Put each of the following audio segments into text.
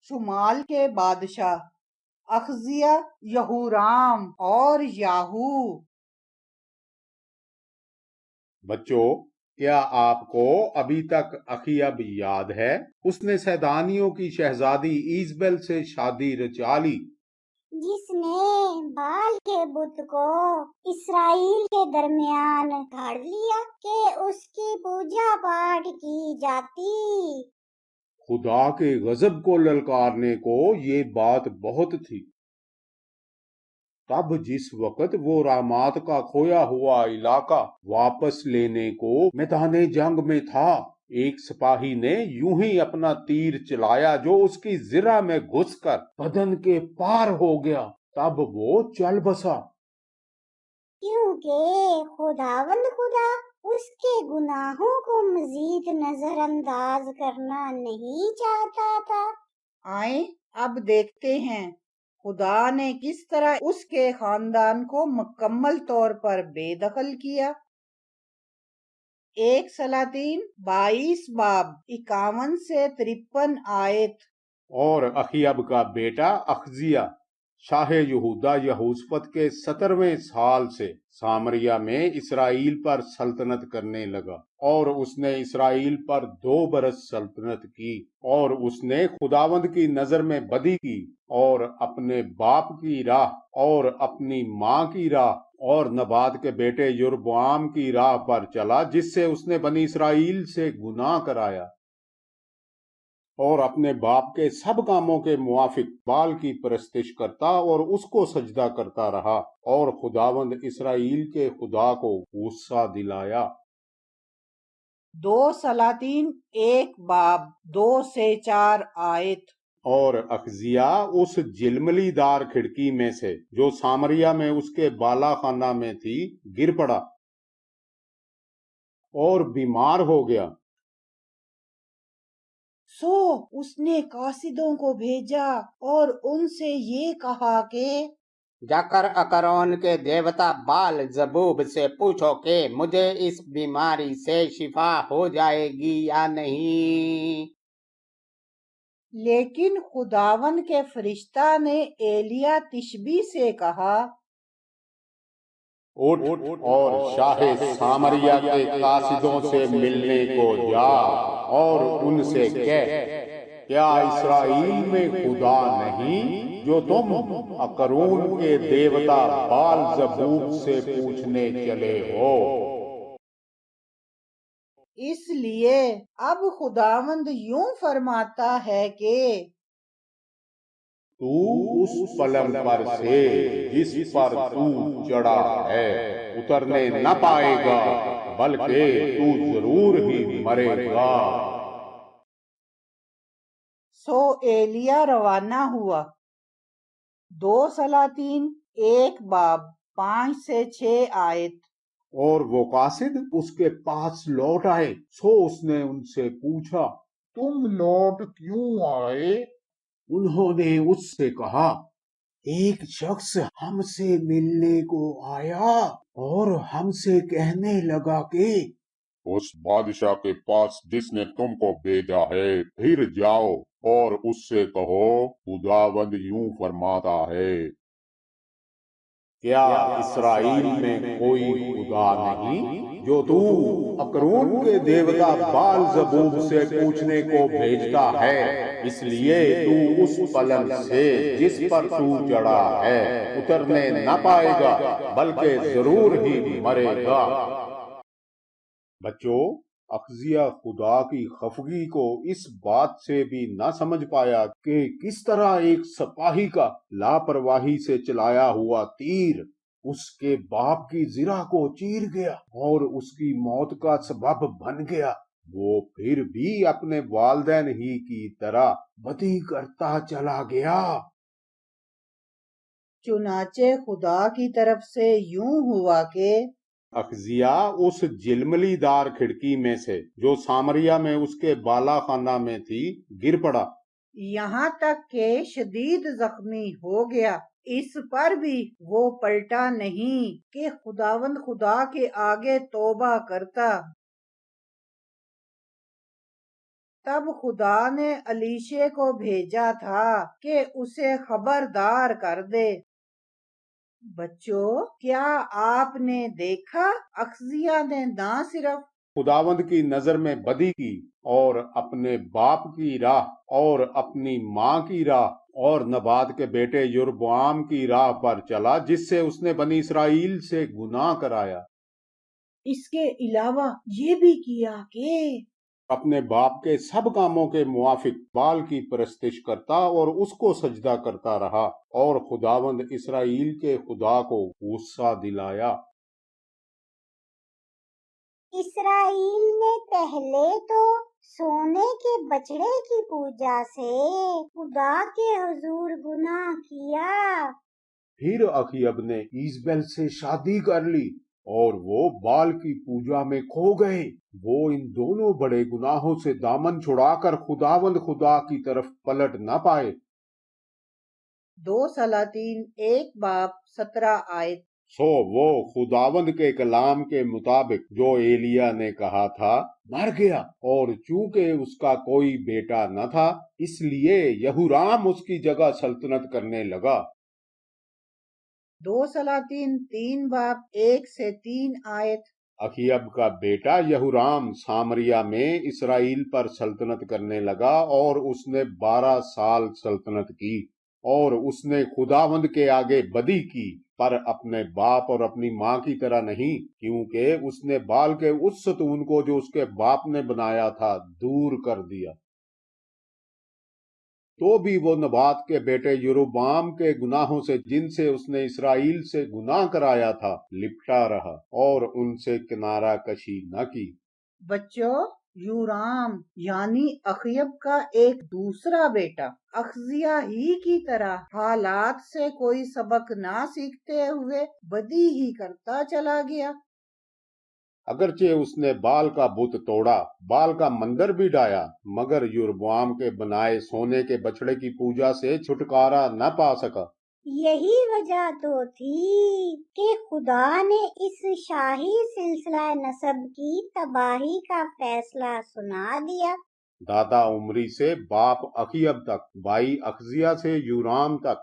شمال کے بادشاہ اخزیہ، یہورام اور یاہو۔ بچوں، کیا آپ کو ابھی تک اخیب یاد ہے؟ اس نے سیدانیوں کی شہزادی ایزبل سے شادی رچا لی، جس نے بال کے بت کو اسرائیل کے درمیان گھاڑ لیا کہ اس کی پوجا پاٹ کی جاتی۔ خدا کے غضب کو للکارنے کو یہ بات بہت تھی۔ تب جس وقت وہ رامات کا کھویا ہوا علاقہ واپس لینے کو میدان جنگ میں تھا، ایک سپاہی نے یوں ہی اپنا تیر چلایا جو اس کی زرہ میں گھس کر بدن کے پار ہو گیا۔ تب وہ چل بسا، کیونکہ خداوند خدا اس کے گناہوں کو مزید نظر انداز کرنا نہیں چاہتا تھا۔ آئیں اب دیکھتے ہیں خدا نے کس طرح اس کے خاندان کو مکمل طور پر بے دخل کیا۔ 1 سلاطین 22 باب 51 سے 53 آیت۔ اور اخیب کا بیٹا اخزیہ شاہ یہودا یہوشافط کے 17ویں سال سے سامریا میں اسرائیل پر سلطنت کرنے لگا، اور اس نے اسرائیل پر 2 برس سلطنت کی، اور اس نے خداوند کی نظر میں بدی کی، اور اپنے باپ کی راہ اور اپنی ماں کی راہ اور نبات کے بیٹے یربعام کی راہ پر چلا، جس سے اس نے بنی اسرائیل سے گناہ کرایا، اور اپنے باپ کے سب کاموں کے موافق بال کی پرستش کرتا اور اس کو سجدہ کرتا رہا، اور خداوند اسرائیل کے خدا کو غصہ دلایا۔ 2 سلاطین 1 باب 2 سے 4 آیت۔ اور اخزیہ اس جلملی دار کھڑکی میں سے جو سامریا میں اس کے بالا خانہ میں تھی گر پڑا اور بیمار ہو گیا۔ سو اس نے قاصدوں کو بھیجا اور ان سے یہ کہا کہ جا کر اکرون کے دیوتا بال زبوب سے پوچھو کہ مجھے اس بیماری سے شفا ہو جائے گی یا نہیں۔ لیکن خداون کے فرشتہ نے ایلیا تشبی سے کہا، اٹھ اور شاہ سامریا کے قاصدوں سے ملنے کو جا اور ان سے کہہ، کیا اسرائیل میں خدا نہیں جو تم اکرون کے دیوتا بال زبوب سے پوچھنے چلے ہو؟ اس لیے اب خداوند یوں فرماتا ہے کہ تو اس پلنگ پر سے جس پر تو چڑھا ہے اترنے نہ پائے گا، بلکہ تو ضرور ہی مرے گا۔ سو ایلیا روانہ ہوا۔ 2 سلاطین 1 باب 5 سے 6 آیت۔ اور وہ قاصد اس کے پاس لوٹ آئے، سو اس نے ان سے پوچھا، تم لوٹ کیوں آئے؟ انہوں نے اس سے کہا، ایک شخص ہم سے ملنے کو آیا اور ہم سے کہنے لگا کہ اس بادشاہ کے پاس جس نے تم کو بھیجا ہے پھر جاؤ اور اس سے کہو، خداوند یوں فرماتا ہے، کیا اسرائیل میں کوئی خدا نہیں جو تو اکرون کے دیوتا بال زبوب سے پوچھنے کو بھیجتا ہے؟ اس لیے تو اس پلنگ سے جس پر تو چڑھا ہے اترنے نہ پائے گا، بلکہ ضرور ہی مرے گا۔ بچوں، اخزیہ خدا کی خفگی کو اس بات سے بھی نہ سمجھ پایا کہ کس طرح ایک سپاہی کا لاپرواہی سے چلایا ہوا تیر اس کے باپ کی زرہ کو چیر گیا اور اس کی موت کا سبب بن گیا۔ وہ پھر بھی اپنے والدین ہی کی طرح بدی کرتا چلا گیا۔ چنانچہ خدا کی طرف سے یوں ہوا کہ اخزیہ اس جلملی دار کھڑکی میں سے جو سامریا میں اس کے بالا خانہ میں تھی گر پڑا، یہاں تک کہ شدید زخمی ہو گیا۔ اس پر بھی وہ پلٹا نہیں کہ خداوند خدا کے آگے توبہ کرتا۔ تب خدا نے علیشے کو بھیجا تھا کہ اسے خبردار کر دے۔ بچوں، کیا آپ نے دیکھا اخزیہ نے نہ صرف خداوند کی نظر میں بدی کی اور اپنے باپ کی راہ اور اپنی ماں کی راہ اور نبات کے بیٹے یربعام کی راہ پر چلا، جس سے اس نے بنی اسرائیل سے گناہ کرایا۔ اس کے علاوہ یہ بھی کیا کہ اپنے باپ کے سب کاموں کے موافق بال کی پرستش کرتا اور اس کو سجدہ کرتا رہا، اور خداوند اسرائیل کے خدا کو غصہ دلایا۔ اسرائیل نے پہلے تو سونے کے بچڑے کی پوجا سے خدا کے حضور گناہ کیا۔ پھر اخیب نے ایزبیل سے شادی کر لی اور وہ بال کی پوجا میں کھو گئے۔ وہ ان دونوں بڑے گناہوں سے دامن چھڑا کر خداوند خدا کی طرف پلٹ نہ پائے۔ 2 سلاطین 1:17 آیت۔ سو وہ خداوند کے کلام کے مطابق جو ایلیا نے کہا تھا مر گیا، اور چونکہ اس کا کوئی بیٹا نہ تھا، اس لیے یہورام اس کی جگہ سلطنت کرنے لگا۔ 2 سلاطین 3:1-3 آیت۔ اخیب کا بیٹا یہورام سامریا میں اسرائیل پر سلطنت کرنے لگا، اور اس نے 12 سال سلطنت کی، اور اس نے خداوند کے آگے بدی کی، پر اپنے باپ اور اپنی ماں کی طرح نہیں، کیونکہ اس نے بال کے اس ستون کو جو اس کے باپ نے بنایا تھا دور کر دیا۔ تو بھی وہ نبات کے بیٹے یروبعام کے گناہوں سے، جن سے اس نے اسرائیل سے گناہ کرایا تھا، لپٹا رہا اور ان سے کنارہ کشی نہ کی۔ بچوں، یورام یعنی اخیب کا ایک دوسرا بیٹا اخزیہ ہی کی طرح حالات سے کوئی سبق نہ سیکھتے ہوئے بدی ہی کرتا چلا گیا۔ اگرچہ اس نے بال کا بت توڑا، بال کا مندر بھی ڈایا، مگر یربعام کے بنائے سونے کے بچڑے کی پوجا سے چھٹکارا نہ پا سکا۔ یہی وجہ تو تھی کہ خدا نے اس شاہی سلسلہ نسب کی تباہی کا فیصلہ سنا دیا۔ دادا عمری سے باپ اخیب تک، بھائی اخزیہ سے یورام تک۔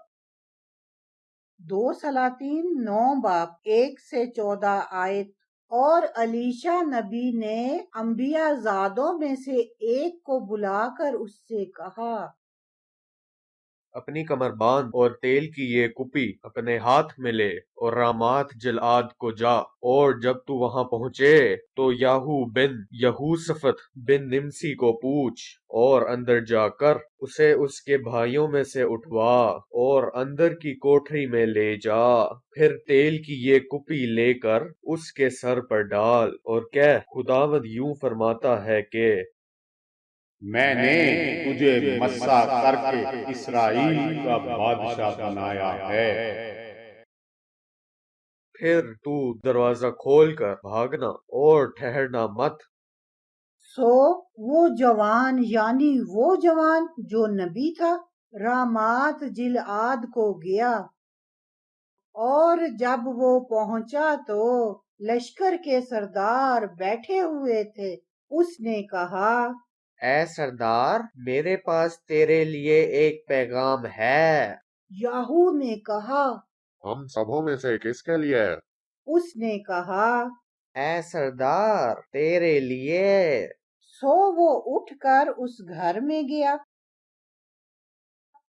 2 سلاطین 9:1-14 آیت۔ اور علیشا نبی نے انبیاء زادوں میں سے ایک کو بلا کر اس سے کہا، اپنی کمر باندھ اور تیل کی یہ کپی اپنے ہاتھ میں لے اور رامات جلعاد کو جا، اور جب تو وہاں پہنچے تو یاہو بن یہوشفت بن نمسی کو پوچھ، اور اندر جا کر اسے اس کے بھائیوں میں سے اٹھوا اور اندر کی کوٹری میں لے جا، پھر تیل کی یہ کپی لے کر اس کے سر پر ڈال اور کہہ، خداوند یوں فرماتا ہے کہ میں نے تجھے مسا کر کے اسرائیل کا بادشاہ بنایا ہے۔ پھر تو دروازہ کھول کر بھاگنا اور ٹھہرنا مت۔ سو وہ جوان یعنی وہ جوان جو نبی تھا رامات جلعاد کو گیا، اور جب وہ پہنچا تو لشکر کے سردار بیٹھے ہوئے تھے۔ اس نے کہا، اے سردار، میرے پاس تیرے لیے ایک پیغام ہے۔ یاہو نے کہا، ہم سبوں میں سے کس کے لیے؟ اس نے کہا، اے سردار، تیرے لیے۔ سو وہ اٹھ کر اس گھر میں گیا۔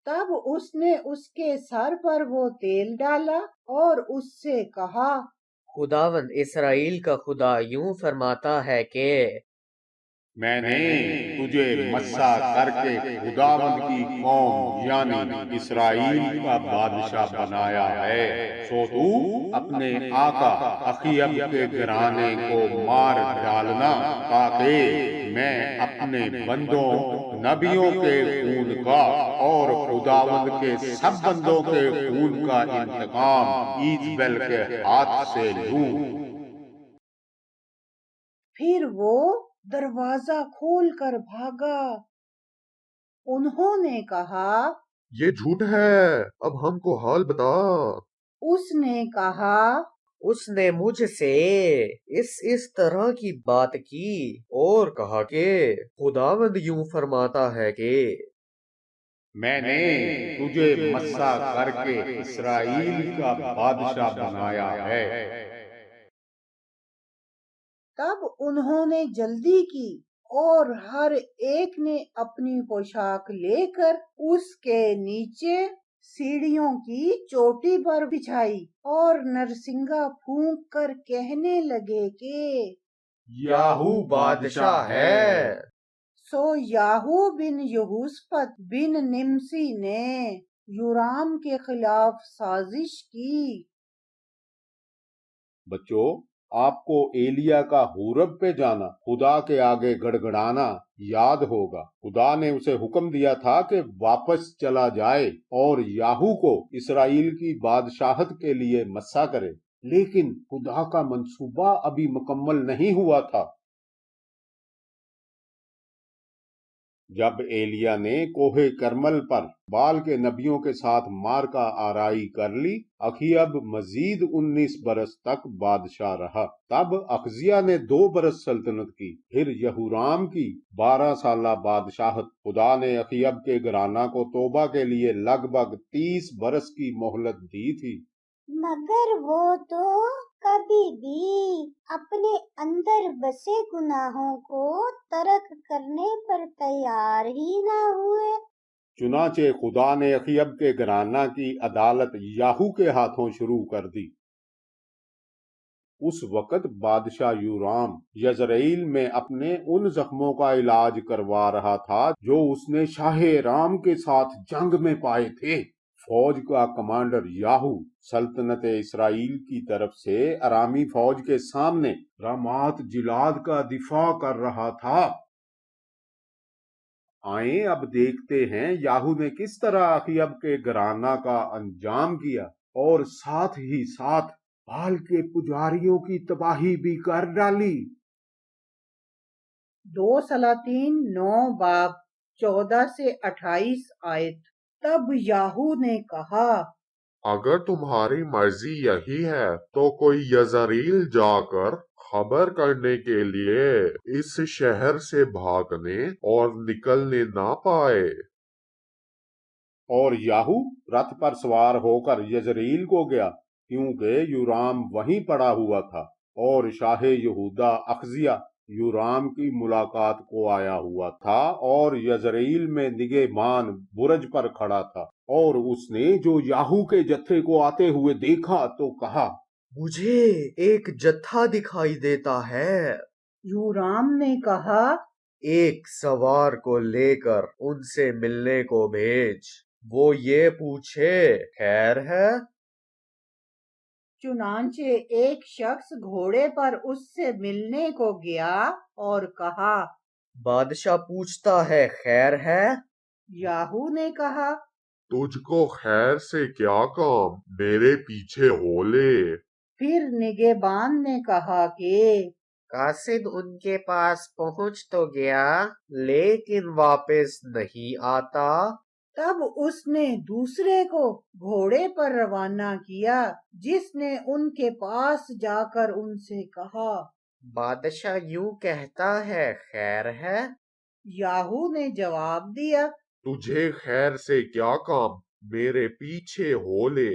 تب اس نے اس کے سر پر وہ تیل ڈالا اور اس سے کہا، خداوند اسرائیل کا خدا یوں فرماتا ہے کہ میں نے تجھے مسا کر کے خداوند کی قوم یعنی اسرائیل کا بادشاہ بنایا ہے، سو تو اپنے آقا اخیب کے گھرانے کو مار ڈالنا، تاکہ میں اپنے بندوں نبیوں کے خون کا اور خداوند کے سب بندوں کے خون کا انتقام ایزبیل کے ہاتھ سے لوں۔ پھر وہ دروازہ کھول کر بھاگا۔ انہوں نے کہا، یہ جھوٹ ہے، اب ہم کو حال بتا۔ اس نے کہا، اس نے مجھ سے اس طرح کی بات کی اور کہا کہ خداوند یوں فرماتا ہے کہ میں نے تجھے مسا کر کے اسرائیل کا بادشاہ بنایا ہے۔ تب انہوں نے جلدی کی اور ہر ایک نے اپنی پوشاک لے کر اس کے نیچے سیڑھیوں کی چوٹی پر بچھائی اور نرسنگا پھونک کر کہنے لگے کہ یاہو بادشاہ ہے۔ سو یاہو بن یہوشپت بن نمسی نے یورام کے خلاف سازش کی۔ بچوں، آپ کو ایلیا کا حورب پہ جانا، خدا کے آگے گڑگڑانا یاد ہوگا۔ خدا نے اسے حکم دیا تھا کہ واپس چلا جائے اور یاہو کو اسرائیل کی بادشاہت کے لیے مسا کرے، لیکن خدا کا منصوبہ ابھی مکمل نہیں ہوا تھا۔ جب ایلیا نے کوہ کرمل پر بال کے نبیوں کے ساتھ مارکا آرائی کر لی، اخیب مزید 19 برس تک بادشاہ رہا۔ تب اخزیہ نے 2 برس سلطنت کی، پھر یہورام کی 12 سالہ بادشاہت۔ خدا نے اخیب کے گھرانہ کو توبہ کے لیے لگ بھگ 30 برس کی مہلت دی تھی، مگر وہ تو کبھی بھی اپنے اندر بسے گناہوں کو ترک کرنے پر تیار ہی نہ ہوئے۔ چنانچہ خدا نے اخیب کے گھرانہ کی عدالت یاہو کے ہاتھوں شروع کر دی۔ اس وقت بادشاہ یورام یزرعیل میں اپنے ان زخموں کا علاج کروا رہا تھا جو اس نے شاہ ارام کے ساتھ جنگ میں پائے تھے۔ فوج کا کمانڈر یاہو سلطنت اسرائیل کی طرف سے ارامی فوج کے سامنے رامات جلاد کا دفاع کر رہا تھا۔ آئیں اب دیکھتے ہیں یاہو نے کس طرح اخیب کے گھرانہ کا انجام کیا اور ساتھ ہی ساتھ بال کے پجاریوں کی تباہی بھی کر ڈالی۔ 2 سلاطین 9 باب 14 سے 28 آیت۔ تب یاہو نے کہا، اگر تمہاری مرضی یہی ہے تو کوئی یزرعیل جا کر خبر کرنے کے لیے اس شہر سے بھاگنے اور نکلنے نہ پائے۔ اور یاہو رتھ پر سوار ہو کر یزرعیل کو گیا، کیونکہ یورام وہیں پڑا ہوا تھا، اور شاہ یہودا اخزیہ یورام کی ملاقات کو آیا ہوا تھا اور یزرعیل میں نگہبان برج پر کھڑا تھا۔ اور اس نے جو یاہو کے جتھے کو آتے ہوئے دیکھا تو کہا، مجھے ایک جتھا دکھائی دیتا ہے۔ یورام نے کہا، ایک سوار کو لے کر ان سے ملنے کو بھیج، وہ یہ پوچھے خیر ہے؟ چنانچہ ایک شخص گھوڑے پر اس سے ملنے کو گیا اور کہا، بادشاہ پوچھتا ہے خیر ہے؟ یاہو نے کہا، تجھ کو خیر سے کیا کام، میرے پیچھے ہو لے۔ پھر نگہبان نے کہا کہ قاصد ان کے پاس پہنچ تو گیا لیکن واپس نہیں آتا۔ تب اس نے دوسرے کو گھوڑے پر روانہ کیا، جس نے ان کے پاس جا کر ان سے کہا، بادشاہ یوں کہتا ہے خیر ہے؟ یاہو نے جواب دیا، تجھے خیر سے کیا کام، میرے پیچھے ہو لے۔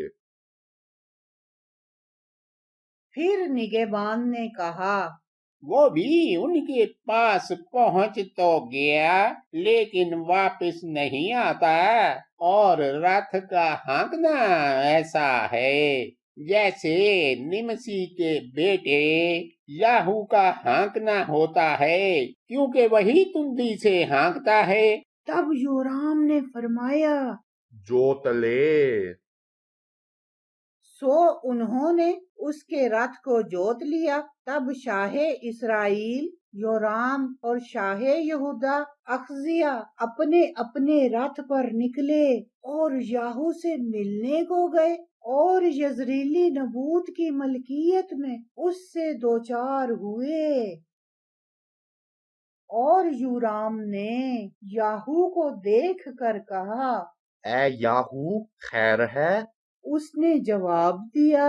پھر نگہبان نے کہا، وہ بھی ان کے پاس پہنچ تو گیا لیکن واپس نہیں آتا، اور رتھ کا ہانکنا ایسا ہے جیسے نمسی کے بیٹے یاہو کا ہانکنا ہوتا ہے، کیونکہ وہی تندی سے ہانکتا ہے۔ تب یورام نے فرمایا، جوت لے۔ سو انہوں نے اس کے رتھ کو جوت لیا۔ تب شاہ اسرائیل یورام اور شاہ یہودا اخزیہ اپنے اپنے رتھ پر نکلے اور یاہو سے ملنے کو گئے، اور یزریلی نبوت کی ملکیت میں اس سے دوچار ہوئے۔ اور یورام نے یاہو کو دیکھ کر کہا، اے یاہو خیر ہے؟ اس نے جواب دیا،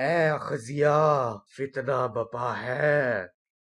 اے اخزیا فتنہ بپا ہے۔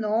9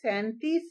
37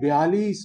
42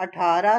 18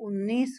19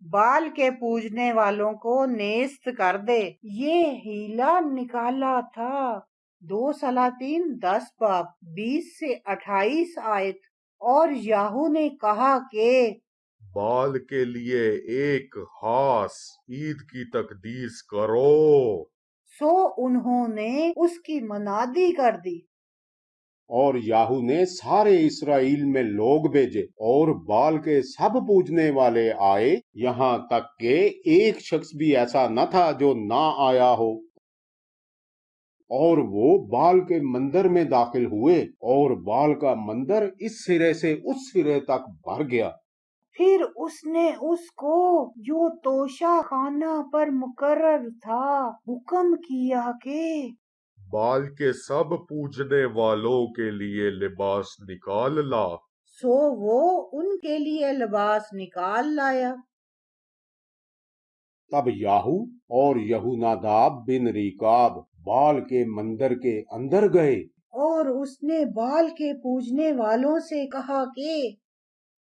بال کے پوجنے والوں کو نیست کر دے۔ یہ ہیلا نکالا تھا۔ 2 سلاطین 10 باب 20 سے 28 آیت۔ اور یاہو نے کہا کہ بال کے لیے ایک خاص عید کی تقدیس کرو۔ سو انہوں نے اس کی منادی کر دی۔ اور یاہو نے سارے اسرائیل میں لوگ بھیجے اور بال کے سب پوجنے والے آئے، یہاں تک کہ ایک شخص بھی ایسا نہ تھا جو نہ آیا ہو۔ اور وہ بال کے مندر میں داخل ہوئے اور بال کا مندر اس سرے سے اس سرے تک بھر گیا۔ پھر اس نے اس کو جو توشہ خانہ پر مقرر تھا حکم کیا کہ بال کے سب پوجنے والوں کے لیے لباس نکال لا۔ سو وہ ان کے لیے لباس نکال لایا۔ تب یاہو اور یہوناداب بن ریکاب بال کے مندر کے اندر گئے۔ اور اس نے بال کے پوجنے والوں سے کہا کہ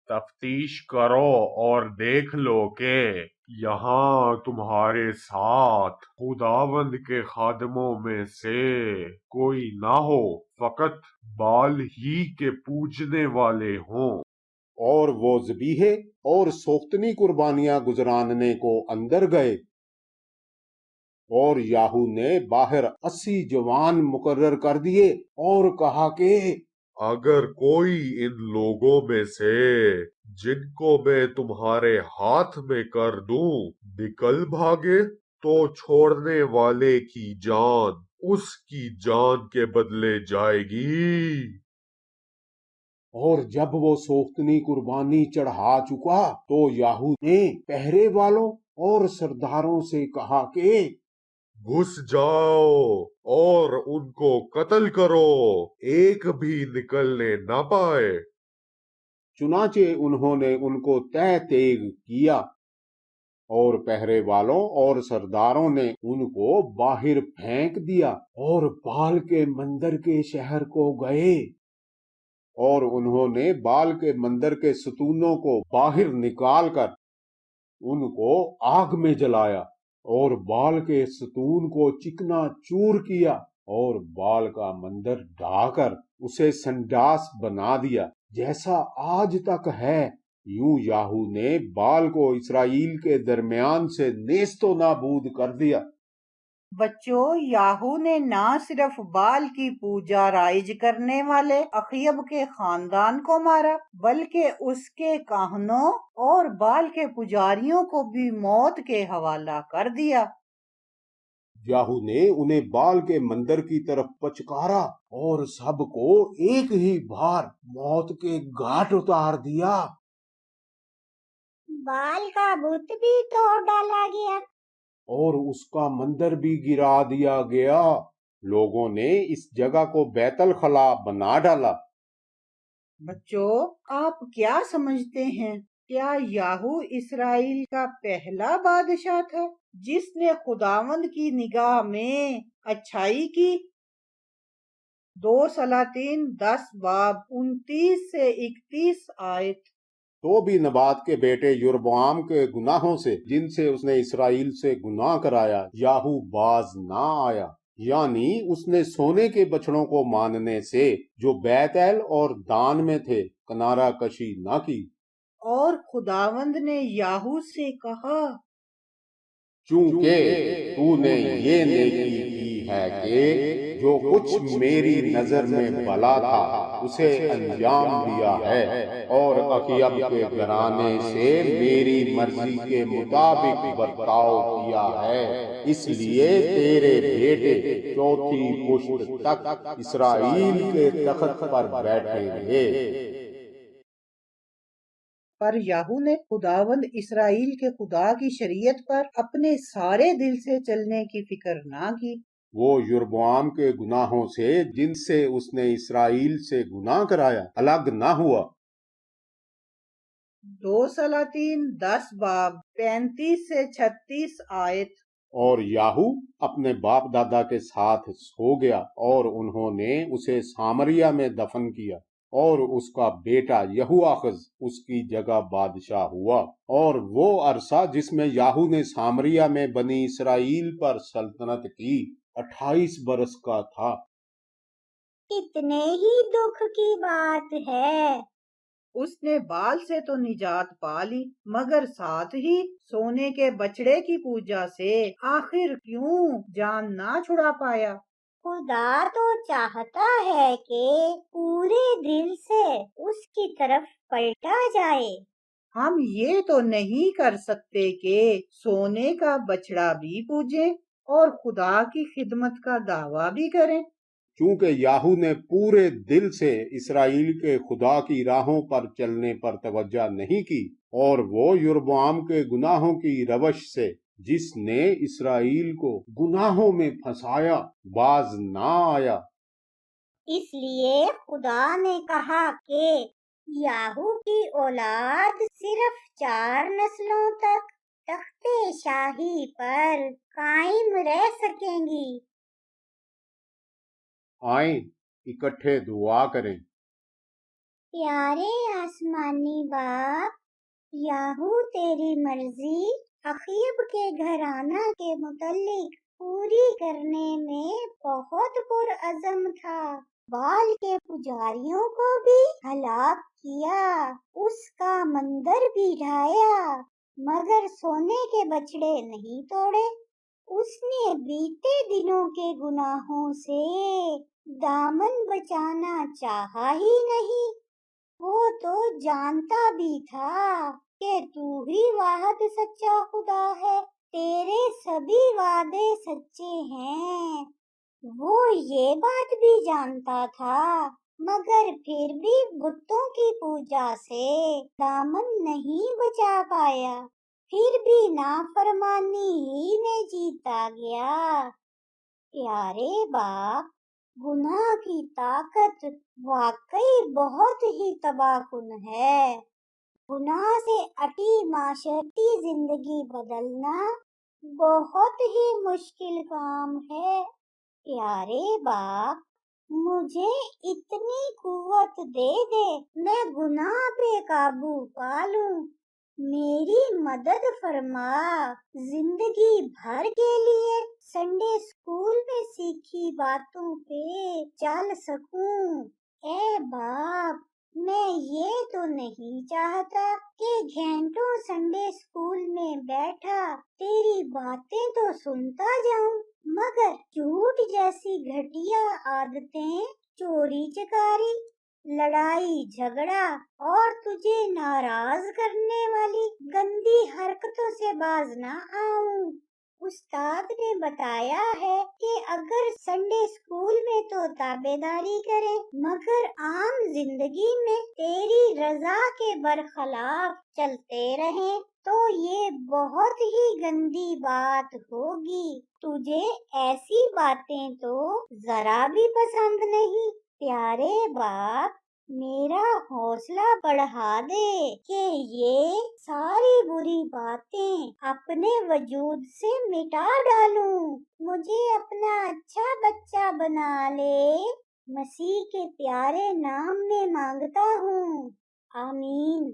تفتیش کرو اور دیکھ لو کہ یہاں تمہارے ساتھ خداوند کے خادموں میں سے کوئی نہ ہو، فقط بال ہی کے پوجنے والے ہوں۔ اور وہ ذبیحے اور سوختنی قربانیاں گزراننے کو اندر گئے۔ اور یاہو نے باہر 80 جوان مقرر کر دیے اور کہا کہ اگر کوئی ان لوگوں میں سے جن کو میں تمہارے ہاتھ میں کر دوں نکل بھاگے تو چھوڑنے والے کی جان اس کی جان کے بدلے جائے گی۔ اور جب وہ سوختنی قربانی چڑھا چکا تو یاہو نے پہرے والوں اور سرداروں سے کہا کہ گھس جاؤ اور ان کو قتل کرو، ایک بھی نکلنے نہ پائے۔ چنانچہ انہوں نے ان کو تہ تیگ کیا، اور پہرے والوں اور سرداروں نے ان کو باہر پھینک دیا اور بال کے مندر کے شہر کو گئے۔ اور انہوں نے بال کے مندر کے ستونوں کو باہر نکال کر ان کو آگ میں جلایا اور بال کے ستون کو چکنا چور کیا اور بال کا مندر ڈھا کر اسے سنڈاس بنا دیا، جیسا آج تک ہے۔ یوں یاہو نے بال کو اسرائیل کے درمیان سے نیست و نابود کر دیا۔ بچوں، یاہو نے نہ صرف بال کی پوجا رائج کرنے والے اخیب کے خاندان کو مارا بلکہ اس کے کاہنوں اور بال کے پجاریوں کو بھی موت کے حوالہ کر دیا۔ یاہو نے انہیں بال کے مندر کی طرف پچکارا اور سب کو ایک ہی بار موت کے گھاٹ اتار دیا۔ بال کا بت بھی توڑ ڈالا گیا۔ اور اس کا مندر بھی گرا دیا گیا۔ لوگوں نے اس جگہ کو بیت الخلا بنا ڈالا۔ بچوں، آپ کیا سمجھتے ہیں؟ کیا یاہو اسرائیل کا پہلا بادشاہ تھا جس نے خداوند کی نگاہ میں اچھائی کی؟ 2 سلاطین 10 باب 29 سے 31 آیت۔ تو بھی نبات کے بیٹے یربعام کے گناہوں سے جن سے اس نے اسرائیل سے گناہ کرایا یاہو باز نہ آیا، یعنی اس نے سونے کے بچڑوں کو ماننے سے جو بیت ایل اور دان میں تھے کنارہ کشی نہ کی۔ اور خداوند نے یاہو سے کہا چونکہ تو نے یہ نیکی کی ہے کہ جو کچھ میری نظر میں بھلا تھا اسے انجام دیا ہے، اور اخیب کے گھرانے سے میری مرضی کے مطابق برتاؤ کیا ہے، اس لیے تیرے بیٹے چوتھی پشت تک اسرائیل کے تخت پر بیٹھیں گے۔ پر یاہو نے خداوند اسرائیل کے خدا کی شریعت پر اپنے سارے دل سے چلنے کی فکر نہ کی۔ وہ یربعام کے گناہوں سے جن سے اس نے اسرائیل سے گناہ کرایا الگ نہ ہوا۔ 2 سلاطین 10 باب 35 سے 36 آیت۔ اور یاہو اپنے باپ دادا کے ساتھ سو گیا اور انہوں نے اسے سامریا میں دفن کیا۔ اور اس کا بیٹا یہوآخز اس کی جگہ بادشاہ ہوا، اور وہ عرصہ جس میں یاہو نے سامریہ میں بنی اسرائیل پر سلطنت کی 28 برس کا تھا۔ کتنے ہی دکھ کی بات ہے۔ اس نے بال سے تو نجات پا لی، مگر ساتھ ہی سونے کے بچڑے کی پوجا سے آخر کیوں جان نہ چھڑا پایا؟ خدا تو چاہتا ہے کہ پورے دل سے اس کی طرف پلٹا جائے۔ ہم یہ تو نہیں کر سکتے کہ سونے کا بچڑا بھی پوجیں اور خدا کی خدمت کا دعویٰ بھی کریں۔ چونکہ یاہو نے پورے دل سے اسرائیل کے خدا کی راہوں پر چلنے پر توجہ نہیں کی، اور وہ یربعام کے گناہوں کی روش سے جس نے اسرائیل کو گناہوں میں پھنسایا باز نہ آیا۔ اس لیے خدا نے کہا کہ یاہو کی اولاد صرف 4 نسلوں تک تخت شاہی پر قائم رہ سکیں گی۔ آئیں اکٹھے دعا کریں۔ پیارے آسمانی باپ، یاہو تیری مرضی اخیب کے گھرانہ کے متعلق پوری کرنے میں بہت پرعزم تھا۔ بال کے پجاریوں کو بھی ہلاک کیا، اس کا مندر بھی ڈھایا، مگر سونے کے بچڑے نہیں توڑے۔ اس نے بیتے دنوں کے گناہوں سے دامن بچانا چاہا ہی نہیں۔ وہ تو جانتا بھی تھا کہ تو ہی واحد سچا خدا ہے، تیرے سبھی وعدے سچے ہیں۔ وہ یہ بات بھی جانتا تھا، مگر پھر بھی بتوں کی پوجا سے دامن نہیں بچا پایا، پھر بھی نافرمانی ہی نے جیتا گیا۔ پیارے باپ، گناہ کی طاقت واقعی بہت ہی تباہ کن ہے۔ گناہ سے اٹی معاشرتی زندگی بدلنا بہت ہی مشکل کام ہے۔ پیارے باپ، مجھے اتنی قوت دے دے میں گناہ پہ قابو پا لوں، میری مدد فرما، زندگی بھر کے لیے سنڈے اسکول میں سیکھی باتوں پہ چل سکوں۔ اے باپ، میں یہ تو نہیں چاہتا کہ گھنٹوں سنڈے اسکول میں بیٹھا تیری باتیں تو سنتا جاؤں، مگر جھوٹ جیسی گھٹیا عادتیں، چوری چکاری، لڑائی جھگڑا اور تجھے ناراض کرنے والی گندی حرکتوں سے باز نہ آؤں۔ استاد نے بتایا ہے کہ اگر سنڈے اسکول میں تو تابعداری کریں، مگر عام زندگی میں تیری رضا کے برخلاف چلتے رہیں تو یہ بہت ہی گندی بات ہوگی۔ تجھے ایسی باتیں تو ذرا بھی پسند نہیں۔ پیارے باپ، میرا حوصلہ بڑھا دے کہ یہ ساری بری باتیں اپنے وجود سے مٹا ڈالوں، مجھے اپنا اچھا بچہ بنا لے۔ مسیح کے پیارے نام میں مانگتا ہوں، آمین۔